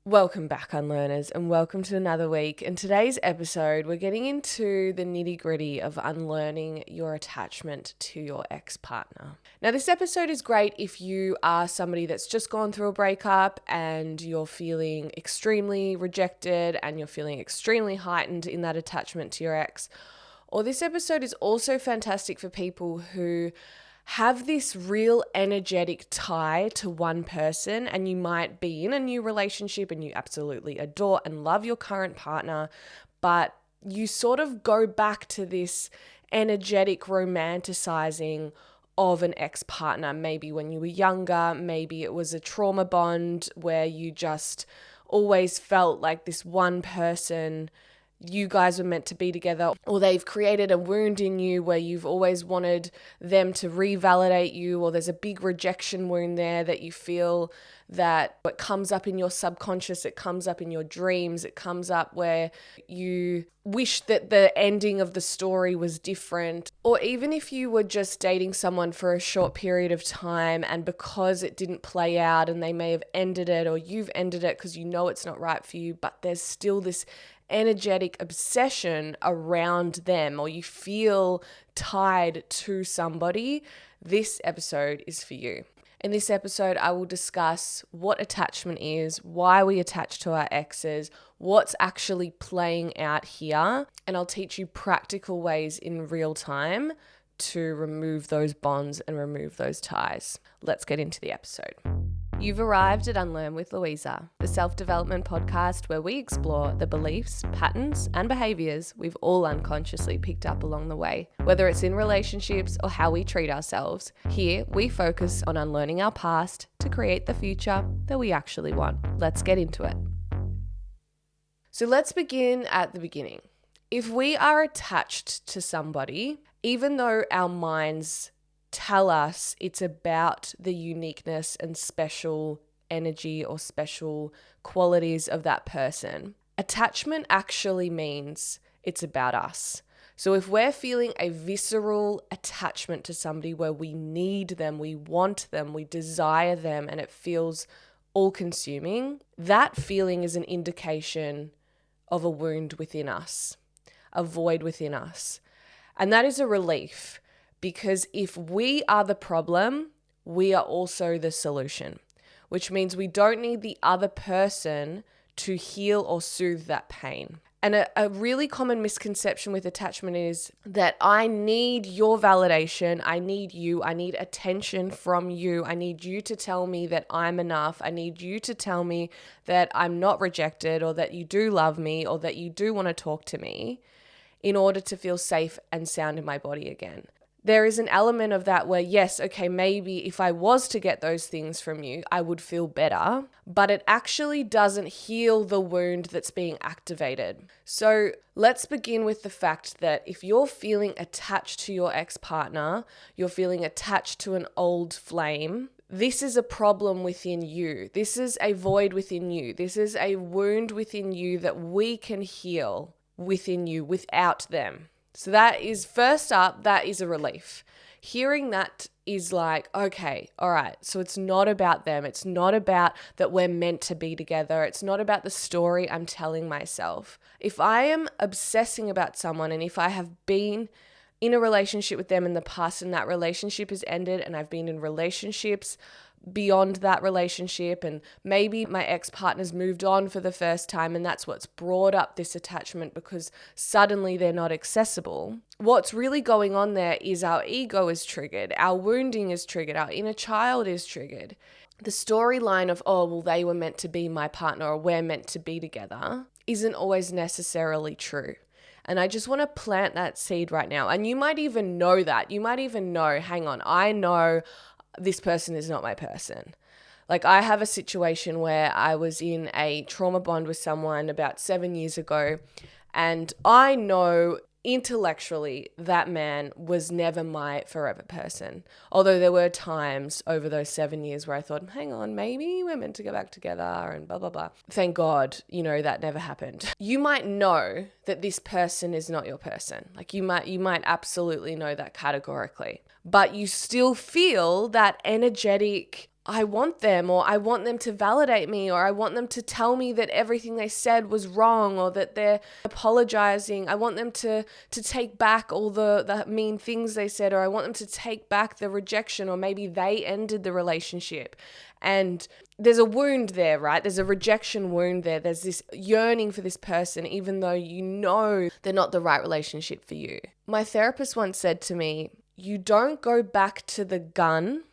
Welcome back, Unlearners, and welcome to another week. In today's episode, we're getting into the nitty-gritty of unlearning your attachment to your ex-partner. Now, this episode is great if you are somebody that's just gone through a breakup and you're feeling extremely rejected and you're feeling extremely heightened in that attachment to your ex. Or this episode is also fantastic for people who have this real energetic tie to one person, and you might be in a new relationship and you absolutely adore and love your current partner, but you sort of go back to this energetic romanticizing of an ex-partner. Maybe when you were younger, maybe it was a trauma bond where you just always felt like this one person, you guys were meant to be together, or they've created a wound in you where you've always wanted them to revalidate you, or there's a big rejection wound there that you feel that it comes up in your subconscious, it comes up in your dreams, it comes up where you wish that the ending of the story was different. Or even if you were just dating someone for a short period of time and because it didn't play out and they may have ended it, or you've ended it because you know it's not right for you, but there's still this energetic obsession around them, or you feel tied to somebody, this episode is for you. In this episode, I will discuss what attachment is, why we attach to our exes, what's actually playing out here, and I'll teach you practical ways in real time to remove those bonds and remove those ties. Let's get into the episode. You've arrived at Unlearn with Louisa, the self-development podcast where we explore the beliefs, patterns, and behaviors we've all unconsciously picked up along the way. Whether it's in relationships or how we treat ourselves, here we focus on unlearning our past to create the future that we actually want. Let's get into it. So let's begin at the beginning. If we are attached to somebody, even though our minds tell us it's about the uniqueness and special energy or special qualities of that person, attachment actually means it's about us. So if we're feeling a visceral attachment to somebody where we need them, we want them, we desire them, and it feels all-consuming, that feeling is an indication of a wound within us, a void within us. And that is a relief. Because if we are the problem, we are also the solution, which means we don't need the other person to heal or soothe that pain. And a really common misconception with attachment is that I need your validation, I need you, I need attention from you, I need you to tell me that I'm enough, I need you to tell me that I'm not rejected, or that you do love me, or that you do want to talk to me in order to feel safe and sound in my body again. There is an element of that where, yes, okay, maybe if I was to get those things from you, I would feel better, but it actually doesn't heal the wound that's being activated. So let's begin with the fact that if you're feeling attached to your ex-partner, you're feeling attached to an old flame, this is a problem within you. This is a void within you. This is a wound within you that we can heal within you without them. So that is, first up, that is a relief. Hearing that is like, okay, all right, so it's not about them. It's not about that we're meant to be together. It's not about the story I'm telling myself. If I am obsessing about someone, and if I have been in a relationship with them in the past and that relationship has ended, and I've been in relationships beyond that relationship, and maybe my ex-partner's moved on for the first time, and that's what's brought up this attachment because suddenly they're not accessible. What's really going on there is our ego is triggered, our wounding is triggered, our inner child is triggered. The storyline of, oh, well, they were meant to be my partner, or we're meant to be together, isn't always necessarily true. And I just want to plant that seed right now. And you might even know that. You might even know, hang on, I know this person is not my person. Like, I have a situation where I was in a trauma bond with someone about 7 years ago, and I know intellectually that man was never my forever person. Although there were times over those 7 years where I thought, hang on, maybe we're meant to go back together and blah, blah, blah. Thank God, that never happened. You might know that this person is not your person. Like, you might absolutely know that categorically, but you still feel that energetic, I want them, or I want them to validate me, or I want them to tell me that everything they said was wrong, or that they're apologizing. I want them to take back all the mean things they said, or I want them to take back the rejection, or maybe they ended the relationship. And there's a wound there, right? There's a rejection wound there. There's this yearning for this person, even though you know they're not the right relationship for you. My therapist once said to me, you don't go back to the gun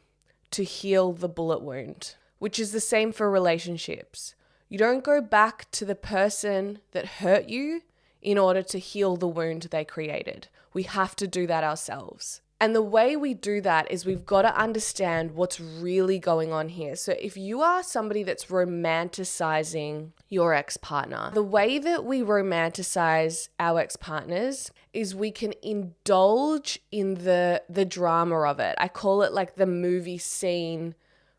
to heal the bullet wound, which is the same for relationships. You don't go back to the person that hurt you in order to heal the wound they created. We have to do that ourselves. And the way we do that is we've got to understand what's really going on here. So if you are somebody that's romanticizing your ex-partner, the way that we romanticize our ex-partners is we can indulge in the drama of it. I call it like the movie scene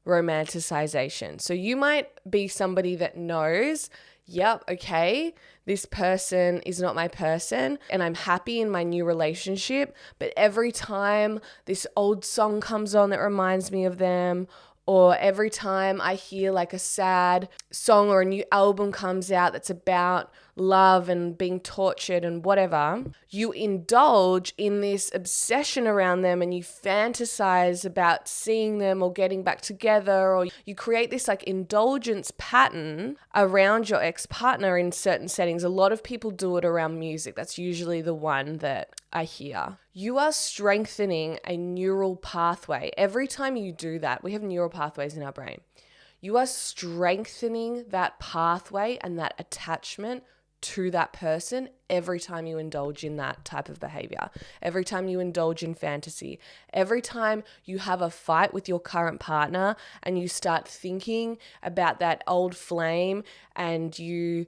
romanticization. So you might be somebody that knows, yep, okay, this person is not my person and I'm happy in my new relationship, but every time this old song comes on that reminds me of them, or every time I hear like a sad song or a new album comes out that's about love and being tortured and whatever, you indulge in this obsession around them and you fantasize about seeing them or getting back together, or you create this like indulgence pattern around your ex-partner in certain settings. A lot of people do it around music. That's usually the one that I hear. You are strengthening a neural pathway. Every time you do that, we have neural pathways in our brain. You are strengthening that pathway and that attachment to that person every time you indulge in that type of behavior, every time you indulge in fantasy, every time you have a fight with your current partner and you start thinking about that old flame and you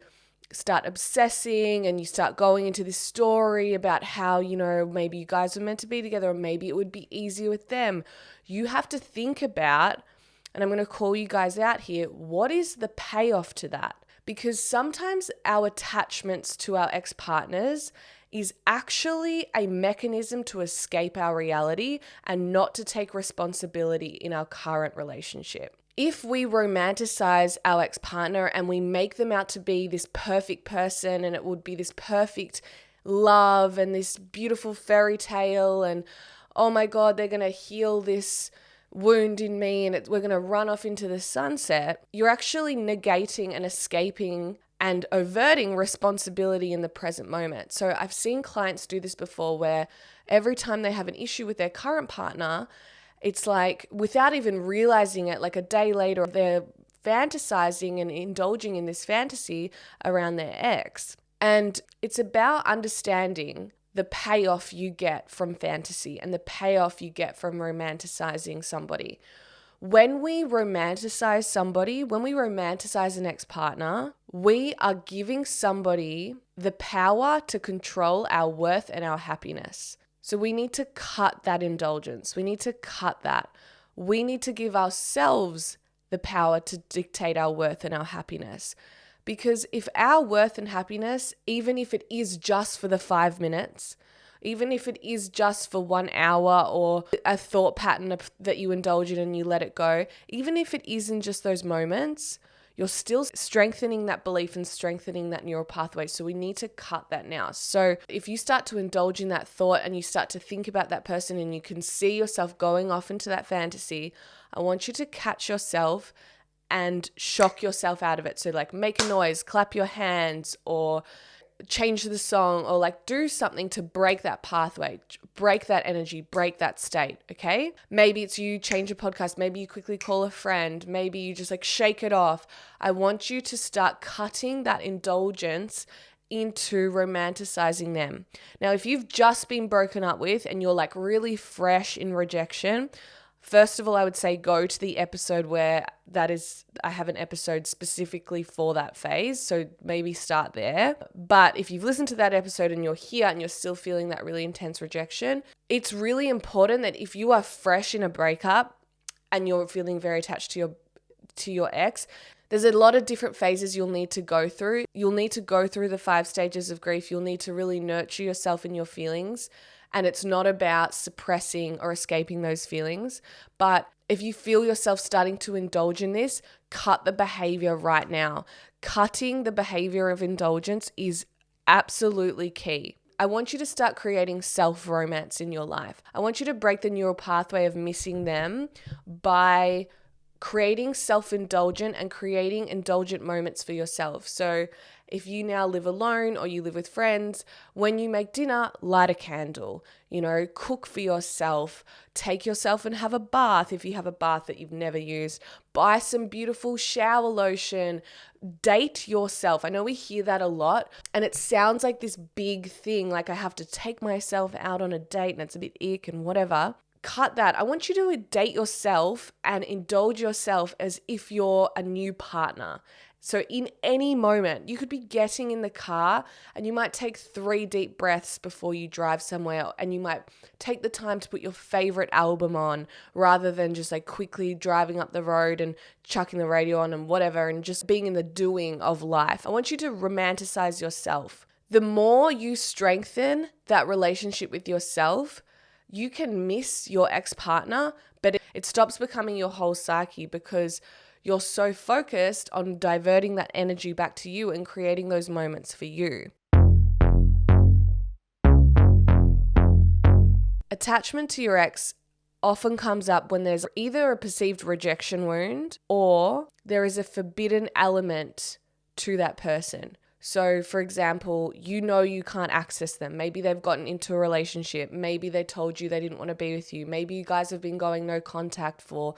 start obsessing and you start going into this story about how, maybe you guys were meant to be together or maybe it would be easier with them. You have to think about, and I'm going to call you guys out here, what is the payoff to that? Because sometimes our attachments to our ex-partners is actually a mechanism to escape our reality and not to take responsibility in our current relationship. If we romanticize our ex-partner and we make them out to be this perfect person and it would be this perfect love and this beautiful fairy tale and, oh my God, they're going to heal this wound in me and we're going to run off into the sunset, you're actually negating and escaping and averting responsibility in the present moment. So I've seen clients do this before where every time they have an issue with their current partner, it's like without even realizing it, like a day later, they're fantasizing and indulging in this fantasy around their ex. And it's about understanding the payoff you get from fantasy and the payoff you get from romanticizing somebody. When we romanticize somebody, when we romanticize an ex-partner, we are giving somebody the power to control our worth and our happiness. So we need to cut that indulgence. We need to cut that. We need to give ourselves the power to dictate our worth and our happiness. Because if our worth and happiness, even if it is just for the 5 minutes, even if it is just for 1 hour or a thought pattern that you indulge in and you let it go, even if it isn't just those moments, you're still strengthening that belief and strengthening that neural pathway. So we need to cut that now. So if you start to indulge in that thought and you start to think about that person and you can see yourself going off into that fantasy, I want you to catch yourself and shock yourself out of it. So like make a noise, clap your hands, or change the song, or like do something to break that pathway, break that energy, break that state, okay? Maybe it's you change a podcast, maybe you quickly call a friend, maybe you just like shake it off. I want you to start cutting that indulgence into romanticizing them. Now, if you've just been broken up with and you're like really fresh in rejection, first of all, I would say go to the episode where I have an episode specifically for that phase. So maybe start there. But if you've listened to that episode and you're here and you're still feeling that really intense rejection, it's really important that if you are fresh in a breakup and you're feeling very attached to your ex, there's a lot of different phases you'll need to go through. You'll need to go through the 5 stages of grief. You'll need to really nurture yourself and your feelings And it's not about suppressing or escaping those feelings. But if you feel yourself starting to indulge in this, cut the behavior right now. Cutting the behavior of indulgence is absolutely key. I want you to start creating self-romance in your life. I want you to break the neural pathway of missing them by creating self-indulgent and creating indulgent moments for yourself. So if you now live alone or you live with friends, when you make dinner, light a candle, cook for yourself, take yourself and have a bath if you have a bath that you've never used, buy some beautiful shower lotion, date yourself. I know we hear that a lot and it sounds like this big thing, like I have to take myself out on a date and it's a bit ick and whatever. Cut that. I want you to date yourself and indulge yourself as if you're a new partner. So in any moment, you could be getting in the car and you might take 3 deep breaths before you drive somewhere, and you might take the time to put your favorite album on rather than just like quickly driving up the road and chucking the radio on and whatever and just being in the doing of life. I want you to romanticize yourself. The more you strengthen that relationship with yourself, you can miss your ex-partner, but it stops becoming your whole psyche because you're so focused on diverting that energy back to you and creating those moments for you. Attachment to your ex often comes up when there's either a perceived rejection wound or there is a forbidden element to that person. So, for example, you can't access them. Maybe they've gotten into a relationship. Maybe they told you they didn't want to be with you. Maybe you guys have been going no contact for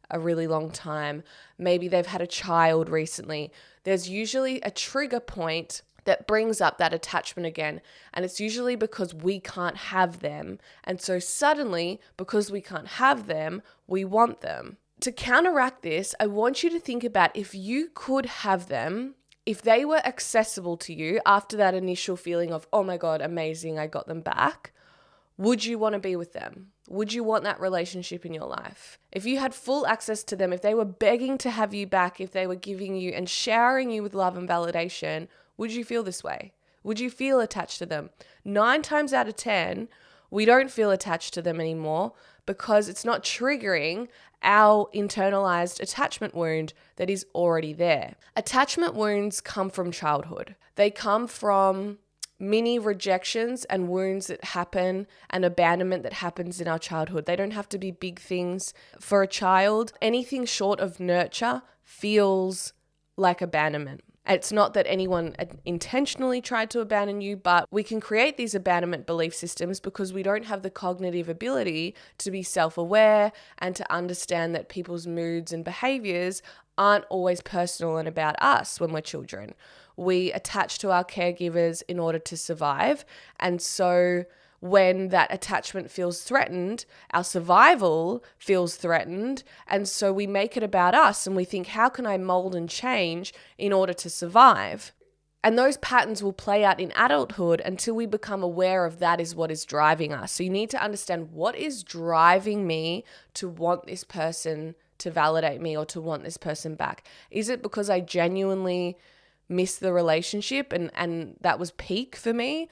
a really long time. Maybe they've had a child recently. There's usually a trigger point that brings up that attachment again. And it's usually because we can't have them. And so suddenly, because we can't have them, we want them. To counteract this, I want you to think about if you could have them, if they were accessible to you after that initial feeling of, oh my God, amazing, I got them back, would you want to be with them? Would you want that relationship in your life? If you had full access to them, if they were begging to have you back, if they were giving you and showering you with love and validation, would you feel this way? Would you feel attached to them? 9 times out of 10, we don't feel attached to them anymore because it's not triggering our internalized attachment wound that is already there. Attachment wounds come from childhood. They come from mini rejections and wounds that happen and abandonment that happens in our childhood. They don't have to be big things. For a child, anything short of nurture feels like abandonment. It's not that anyone intentionally tried to abandon you, but we can create these abandonment belief systems because we don't have the cognitive ability to be self-aware and to understand that people's moods and behaviors aren't always personal and about us when we're children. We attach to our caregivers in order to survive. And so when that attachment feels threatened, our survival feels threatened. And so we make it about us and we think, how can I mold and change in order to survive? And those patterns will play out in adulthood until we become aware of that is what is driving us. So you need to understand, what is driving me to want this person to validate me or to want this person back? Is it because I genuinely miss the relationship and that was peak for me?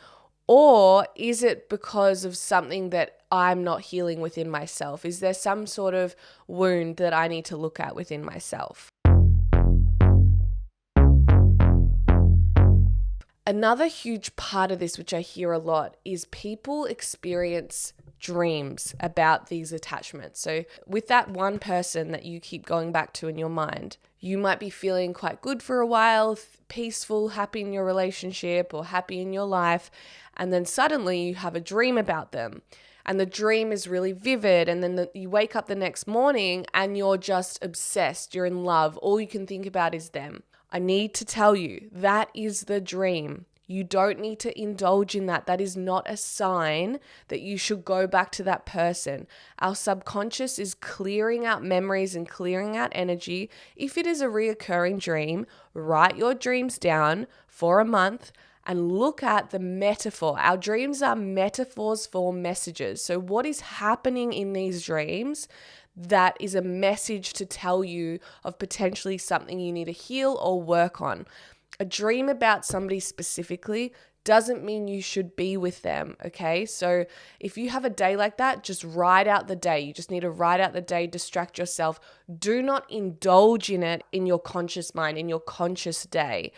Or is it because of something that I'm not healing within myself? Is there some sort of wound that I need to look at within myself? Another huge part of this, which I hear a lot, is people experience dreams about these attachments. So with that one person that you keep going back to in your mind, you might be feeling quite good for a while, peaceful, happy in your relationship or happy in your life. And then suddenly you have a dream about them. And the dream is really vivid. And then you wake up the next morning and you're just obsessed. You're in love. All you can think about is them. I need to tell you, that is the dream. You don't need to indulge in that. That is not a sign that you should go back to that person. Our subconscious is clearing out memories and clearing out energy. If it is a reoccurring dream, write your dreams down for a month and look at the metaphor. Our dreams are metaphors for messages. So what is happening in these dreams that is a message to tell you of potentially something you need to heal or work on? A dream about somebody specifically doesn't mean you should be with them, okay? So if you have a day like that, just ride out the day. You just need to ride out the day, distract yourself. Do not indulge in it in your conscious mind, in your conscious day,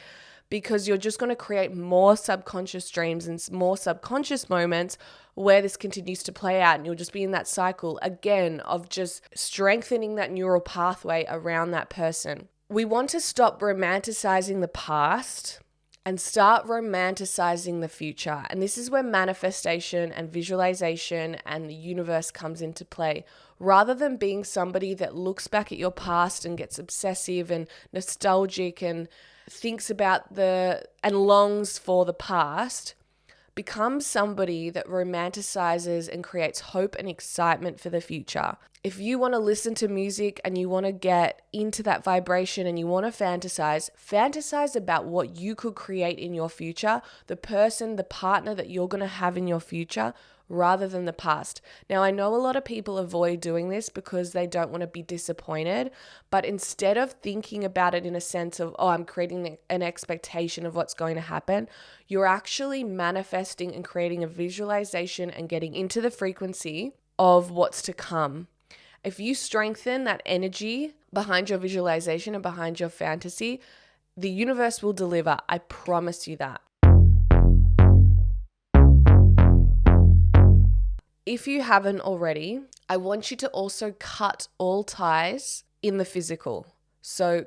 because you're just going to create more subconscious dreams and more subconscious moments where this continues to play out, and you'll just be in that cycle again of just strengthening that neural pathway around that person. We want to stop romanticizing the past and start romanticizing the future. And this is where manifestation and visualization and the universe comes into play. Rather than being somebody that looks back at your past and gets obsessive and nostalgic and thinks about and longs for the past, become somebody that romanticizes and creates hope and excitement for the future. If you want to listen to music and you want to get into that vibration and you want to fantasize about what you could create in your future, the person, the partner that you're going to have in your future, rather than the past. Now, I know a lot of people avoid doing this because they don't want to be disappointed, but instead of thinking about it in a sense of, oh, I'm creating an expectation of what's going to happen, you're actually manifesting and creating a visualization and getting into the frequency of what's to come. If you strengthen that energy behind your visualization and behind your fantasy, the universe will deliver. I promise you that. If you haven't already, I want you to also cut all ties in the physical. So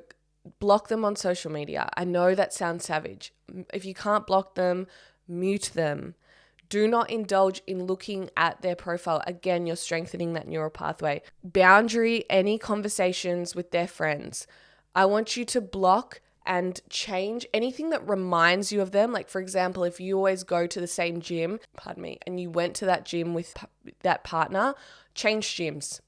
block them on social media. I know that sounds savage. If you can't block them, mute them. Do not indulge in looking at their profile. Again, you're strengthening that neural pathway. Boundary any conversations with their friends. I want you to block and change anything that reminds you of them. Like, for example, if you always go to the same gym, and you went to that gym with that partner, change gyms.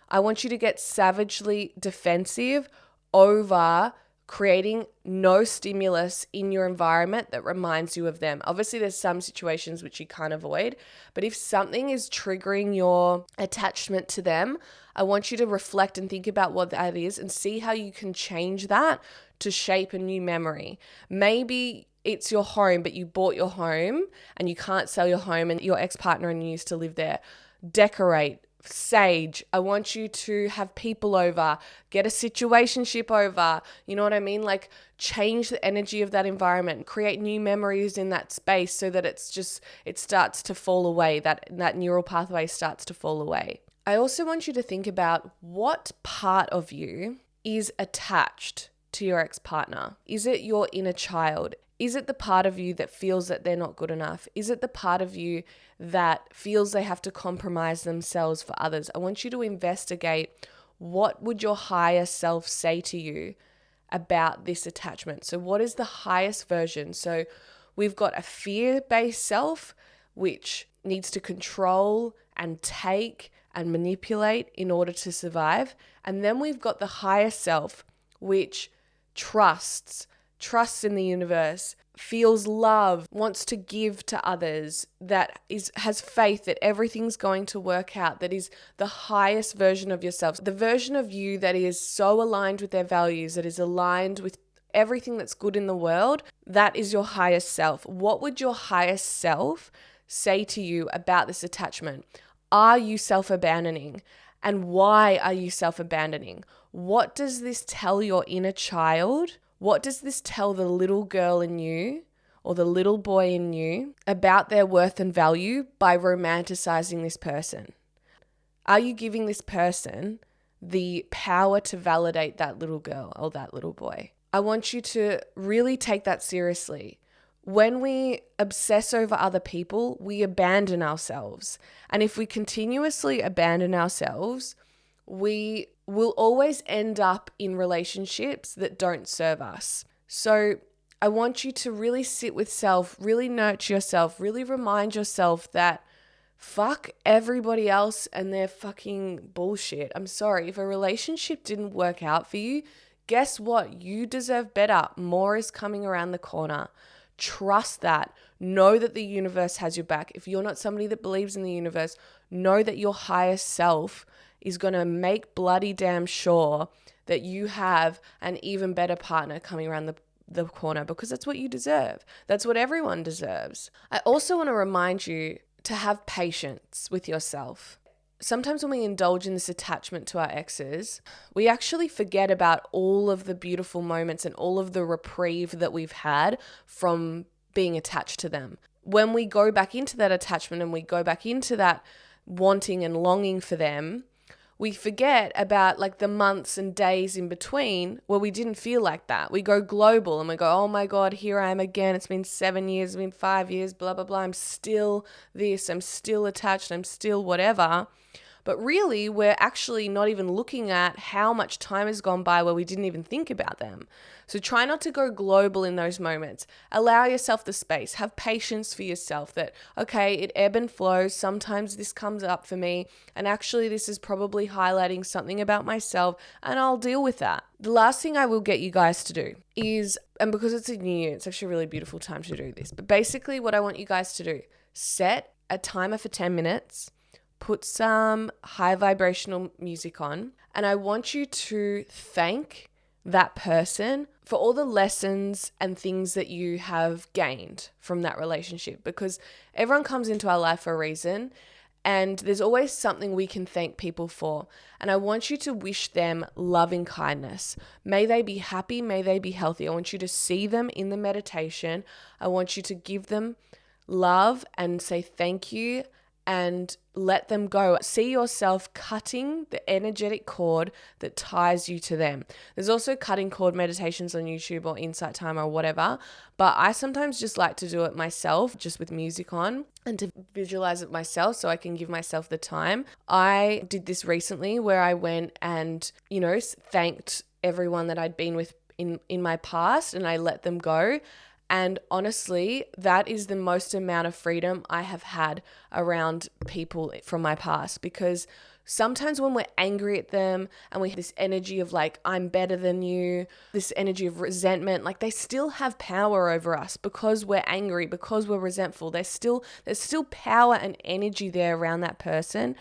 I want you to get savagely defensive over creating no stimulus in your environment that reminds you of them. Obviously, there's some situations which you can't avoid, but if something is triggering your attachment to them, I want you to reflect and think about what that is and see how you can change that to shape a new memory. Maybe it's your home, but you bought your home and you can't sell your home and your ex-partner and you used to live there. Decorate. Sage. I want you to have people over, get a situationship over, you know what I mean? Like, change the energy of that environment, create new memories in that space so that it starts to fall away, that neural pathway starts to fall away. I also want you to think about what part of you is attached to your ex-partner. Is it your inner child? Is it the part of you that feels that they're not good enough? Is it the part of you that feels they have to compromise themselves for others? I want you to investigate, what would your higher self say to you about this attachment? So what is the highest version? So we've got a fear-based self, which needs to control and take and manipulate in order to survive. And then we've got the higher self, which trusts in the universe, feels love, wants to give to others, has faith that everything's going to work out, that is the highest version of yourself, the version of you that is so aligned with their values, that is aligned with everything that's good in the world. That is your highest self. What would your highest self say to you about this attachment? Are you self-abandoning? And why are you self-abandoning? What does this tell your inner child? What does this tell the little girl in you or the little boy in you about their worth and value by romanticizing this person? Are you giving this person the power to validate that little girl or that little boy? I want you to really take that seriously. When we obsess over other people, we abandon ourselves. And if we continuously abandon ourselves, we will always end up in relationships that don't serve us. So I want you to really sit with self, really nurture yourself, really remind yourself that fuck everybody else and their fucking bullshit. I'm sorry, if a relationship didn't work out for you, guess what? You deserve better. More is coming around the corner. Trust that. Know that the universe has your back. If you're not somebody that believes in the universe, know that your highest self is going to make bloody damn sure that you have an even better partner coming around the corner, because that's what you deserve. That's what everyone deserves. I also want to remind you to have patience with yourself. Sometimes when we indulge in this attachment to our exes, we actually forget about all of the beautiful moments and all of the reprieve that we've had from being attached to them. When we go back into that attachment and we go back into that wanting and longing for them, we forget about like the months and days in between where we didn't feel like that. We go global and we go, oh my God, here I am again. It's been 7 years, it's been 5 years, blah, blah, blah. I'm still this, I'm still attached, I'm still whatever. But really, we're actually not even looking at how much time has gone by where we didn't even think about them. So try not to go global in those moments. Allow yourself the space. Have patience for yourself that, okay, it ebb and flows. Sometimes this comes up for me, and actually this is probably highlighting something about myself, and I'll deal with that. The last thing I will get you guys to do is, and because it's a new year, it's actually a really beautiful time to do this, but basically what I want you guys to do, set a timer for 10 minutes, put some high vibrational music on, and I want you to thank that person for all the lessons and things that you have gained from that relationship, because everyone comes into our life for a reason, and there's always something we can thank people for. And I want you to wish them loving kindness. May they be happy, may they be healthy. I want you to see them in the meditation. I want you to give them love and say thank you and let them go. See yourself cutting the energetic cord that ties you to them. There's also cutting cord meditations on YouTube or Insight Time or whatever, but I sometimes just like to do it myself, just with music on, and to visualize it myself so I can give myself the time. I did this recently where I went and, thanked everyone that I'd been with in my past, and I let them go. And honestly, that is the most amount of freedom I have had around people from my past, because sometimes when we're angry at them and we have this energy of like, I'm better than you, this energy of resentment, like they still have power over us because we're angry, because we're resentful. There's still power and energy there around that person.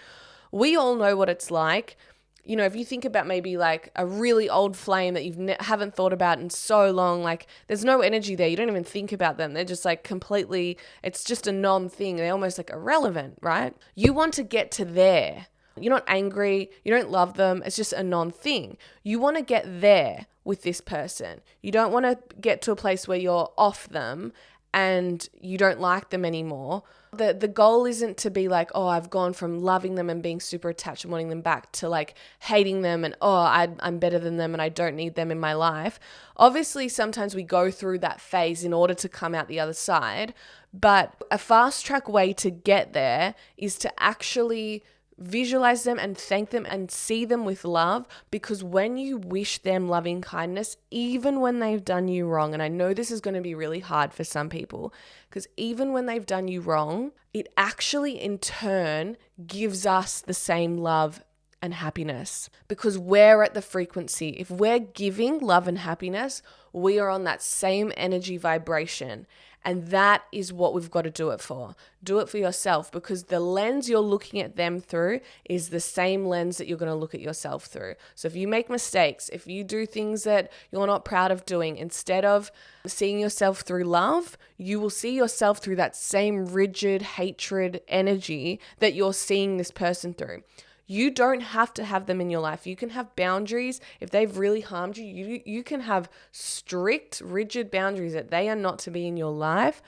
We all know what it's like. If you think about maybe like a really old flame that you haven't thought about in so long, like there's no energy there. You don't even think about them. They're just like completely, it's just a non-thing. They're almost like irrelevant, right? You want to get to there. You're not angry. You don't love them. It's just a non-thing. You want to get there with this person. You don't want to get to a place where you're off them and you don't like them anymore. The goal isn't to be like, oh, I've gone from loving them and being super attached and wanting them back to like hating them and, oh, I'm better than them and I don't need them in my life. Obviously, sometimes we go through that phase in order to come out the other side. But a fast track way to get there is to actually visualize them and thank them and see them with love, because when you wish them loving kindness, even when they've done you wrong, and I know this is going to be really hard for some people, because even when they've done you wrong, it actually in turn gives us the same love and happiness, because we're at the frequency. If we're giving love and happiness, we are on that same energy vibration. And that is what we've got to do it for. Do it for yourself, because the lens you're looking at them through is the same lens that you're going to look at yourself through. So if you make mistakes, if you do things that you're not proud of doing, instead of seeing yourself through love, you will see yourself through that same rigid hatred energy that you're seeing this person through. You don't have to have them in your life. You can have boundaries. If they've really harmed you, you can have strict, rigid boundaries that they are not to be in your life,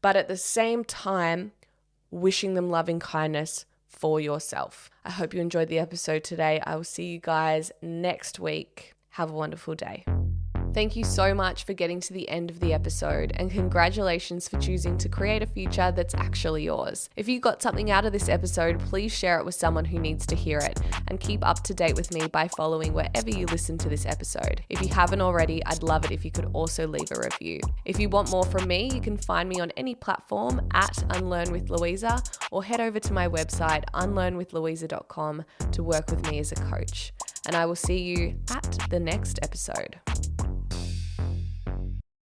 but at the same time, wishing them loving kindness for yourself. I hope you enjoyed the episode today. I will see you guys next week. Have a wonderful day. Thank you so much for getting to the end of the episode, and congratulations for choosing to create a future that's actually yours. If you got something out of this episode, please share it with someone who needs to hear it, and keep up to date with me by following wherever you listen to this episode. If you haven't already, I'd love it if you could also leave a review. If you want more from me, you can find me on any platform at Unlearn with Louisa, or head over to my website unlearnwithlouisa.com to work with me as a coach. And I will see you at the next episode.